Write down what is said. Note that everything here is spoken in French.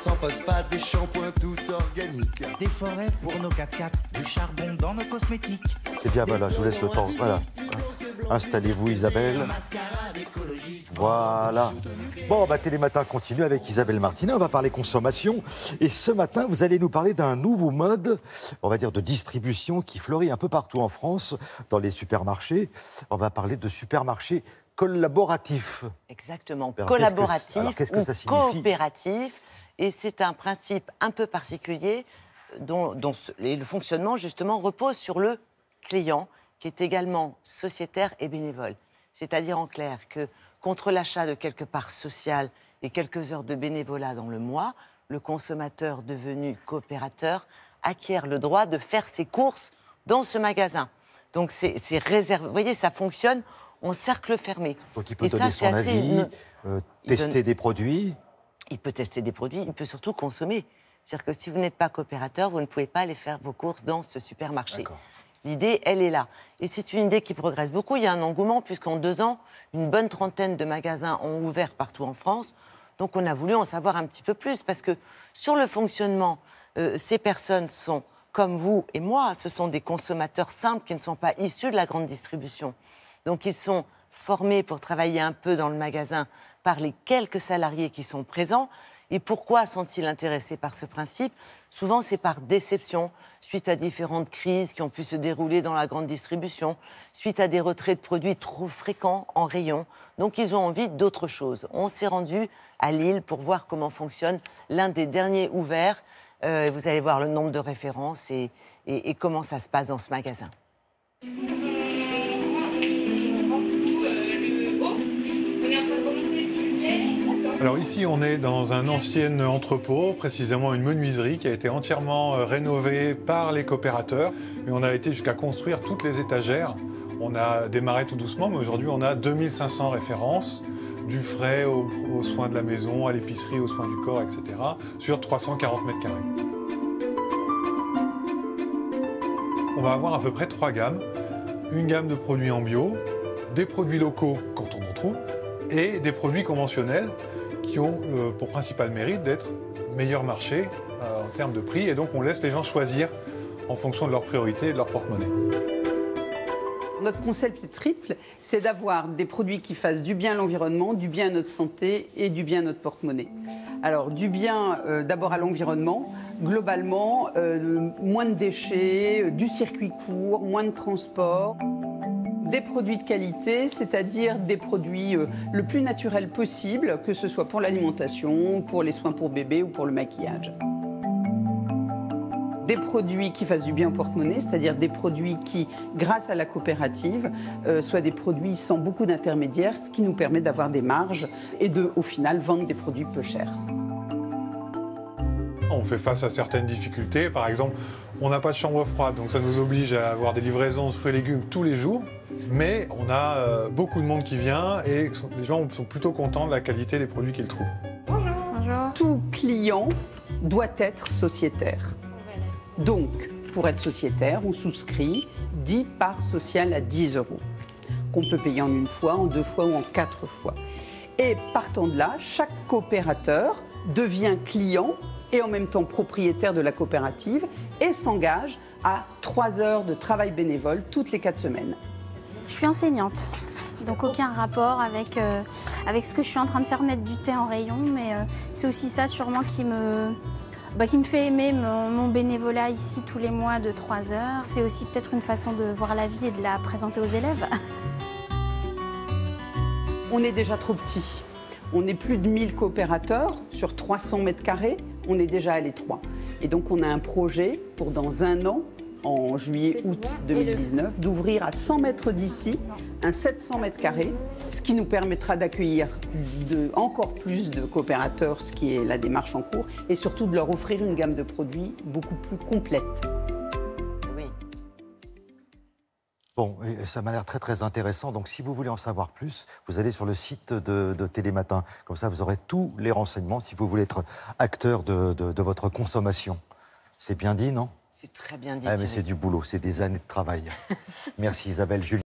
sans phosphate, des shampoings tout organiques. Des forêts pour nos 4x4, du charbon dans nos cosmétiques. C'est bien, voilà, je vous laisse le temps. Voilà. Installez-vous, Isabelle. Voilà. Bon, Télématin continue avec Isabelle Martinet. On va parler consommation. Et ce matin, vous allez nous parler d'un nouveau mode, on va dire, de distribution qui fleurit un peu partout en France, dans les supermarchés. On va parler de supermarchés collaboratifs. Exactement, Alors, collaboratif qu'est-ce que ou ça signifie ? coopératif. Et c'est un principe un peu particulier dont le fonctionnement, justement, repose sur le client, qui est également sociétaire et bénévole. C'est-à-dire, en clair, que contre l'achat de quelque part social et quelques heures de bénévolat dans le mois, le consommateur devenu coopérateur acquiert le droit de faire ses courses dans ce magasin. Donc, c'est réservé. Vous voyez, ça fonctionne en cercle fermé. Donc, il peut donner son avis, tester des produits. Il peut tester des produits, il peut surtout consommer. C'est-à-dire que si vous n'êtes pas coopérateur, vous ne pouvez pas aller faire vos courses dans ce supermarché. L'idée, elle est là. Et c'est une idée qui progresse beaucoup. Il y a un engouement, puisqu'en 2 ans, une bonne trentaine de magasins ont ouvert partout en France. Donc on a voulu en savoir un petit peu plus, parce que sur le fonctionnement, ces personnes sont, comme vous et moi, ce sont des consommateurs simples qui ne sont pas issus de la grande distribution. Donc ils sont formés pour travailler un peu dans le magasin par les quelques salariés qui sont présents. Et pourquoi sont-ils intéressés par ce principe ? Souvent, c'est par déception, suite à différentes crises qui ont pu se dérouler dans la grande distribution, suite à des retraits de produits trop fréquents en rayon. Donc, ils ont envie d'autre chose. On s'est rendu à Lille pour voir comment fonctionne l'un des derniers ouverts. Vous allez voir le nombre de références et comment ça se passe dans ce magasin. Alors ici, on est dans un ancien entrepôt, précisément une menuiserie qui a été entièrement rénovée par les coopérateurs. Et on a été jusqu'à construire toutes les étagères. On a démarré tout doucement, mais aujourd'hui, on a 2500 références, du frais aux soins de la maison, à l'épicerie, aux soins du corps, etc., sur 340 mètres carrés. On va avoir à peu près 3 gammes. Une gamme de produits en bio, des produits locaux quand on en trouve, et des produits conventionnels qui ont pour principal mérite d'être meilleur marché en termes de prix. Et donc, on laisse les gens choisir en fonction de leurs priorités et de leur porte-monnaie. Notre concept est triple, c'est d'avoir des produits qui fassent du bien à l'environnement, du bien à notre santé et du bien à notre porte-monnaie. Alors, du bien d'abord à l'environnement, globalement, moins de déchets, du circuit court, moins de transport. Des produits de qualité, c'est-à-dire des produits le plus naturels possible, que ce soit pour l'alimentation, pour les soins pour bébé ou pour le maquillage. Des produits qui fassent du bien au porte-monnaie, c'est-à-dire des produits qui, grâce à la coopérative, soient des produits sans beaucoup d'intermédiaires, ce qui nous permet d'avoir des marges et de, au final, vendre des produits peu chers. On fait face à certaines difficultés. Par exemple, on n'a pas de chambre froide, donc ça nous oblige à avoir des livraisons de fruits et légumes tous les jours. Mais on a beaucoup de monde qui vient et les gens sont plutôt contents de la qualité des produits qu'ils trouvent. Bonjour. Bonjour. Tout client doit être sociétaire. Donc, pour être sociétaire, on souscrit 10 parts sociales à 10 €, qu'on peut payer en 1 fois, en 2 fois ou en 4 fois. Et partant de là, chaque coopérateur devient client et en même temps propriétaire de la coopérative et s'engage à 3 heures de travail bénévole toutes les 4 semaines. Je suis enseignante, donc aucun rapport avec ce que je suis en train de faire, mettre du thé en rayon, mais c'est aussi ça sûrement qui me fait aimer mon bénévolat ici tous les mois de 3 heures. C'est aussi peut-être une façon de voir la vie et de la présenter aux élèves. On est déjà trop petit. On est plus de 1000 coopérateurs sur 300 mètres carrés. On est déjà à l'étroit. Et donc on a un projet pour dans 1 an, en juillet-août 2019, d'ouvrir à 100 mètres d'ici un 700 mètres carrés, ce qui nous permettra d'accueillir encore plus de coopérateurs, ce qui est la démarche en cours, et surtout de leur offrir une gamme de produits beaucoup plus complète. Oui. Bon, et ça m'a l'air très très intéressant. Donc si vous voulez en savoir plus, vous allez sur le site de Télématin. Comme ça, vous aurez tous les renseignements si vous voulez être acteur de votre consommation. C'est bien dit, non ? C'est très bien dit. Ah, mais c'est du boulot, c'est des années de travail. Merci Isabelle. Julie.